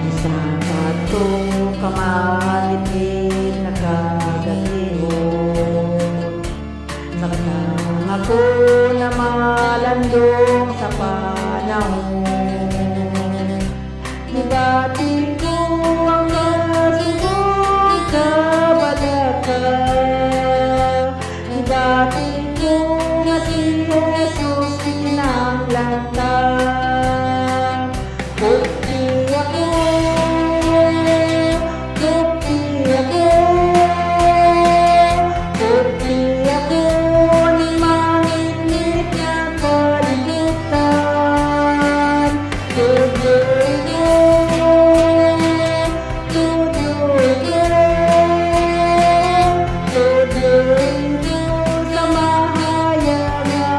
Isang katong kamalitin na kagatihon, sakang ako na malandong sa panahon. Ibati ko ang kasubong kabalaka, ibati ko nga si Jesus kinahanglan. Bukti ako, bukti ako, bukti ako ni manginit na kalibutan. Tuloy ko, tuloy ko, tuloy ko sa mahayag na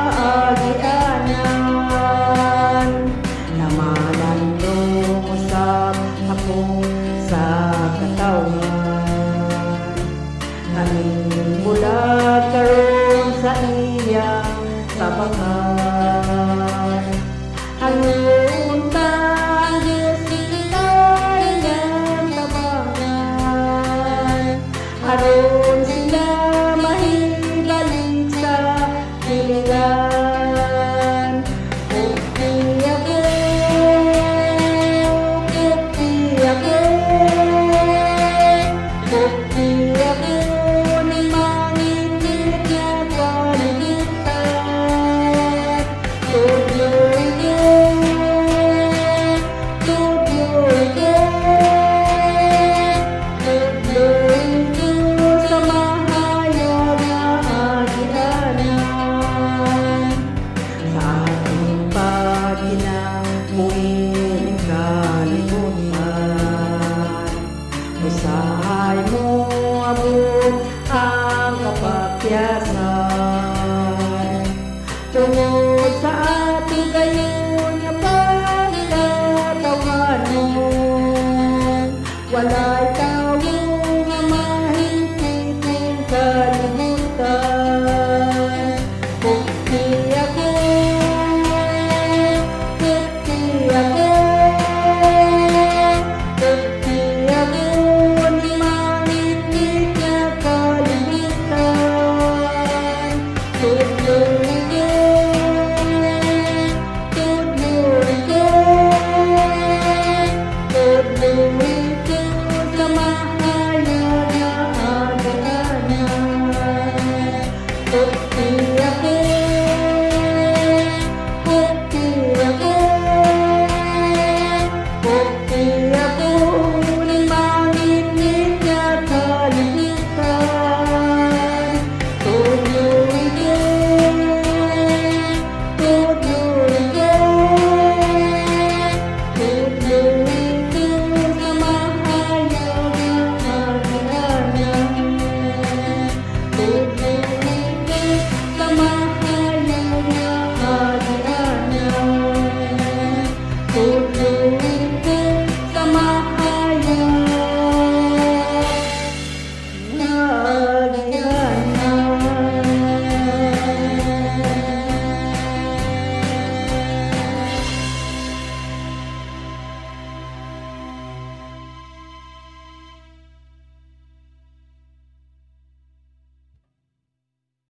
agianan. Namalandong usap ako sa katawan, nanimula karon sa iyang tabangan. Hanunta ang Diyos kita iyang tabangan, aron sila mahibalik sa hilingan. Bukti ako, bukti ako, bukti ako ni manginit na kalibutan. Tuloy ko, tuloy ko, tuloy ko sa mahayag na agianan. Sa ating pagkinangmuing kalibutan, usahay mo abot ang kapakyasan. Tungod sa ating gayon nga pagkatawanon, walay tawo nga mahigit ng kalibutan. Bukti ako, bukti ako, bukti ako ni manginit na kalibutan. Tuloy ko, tuloy ko, tuloy ko sa mahayag na agianan. Bukti ako, bukti ako, bukti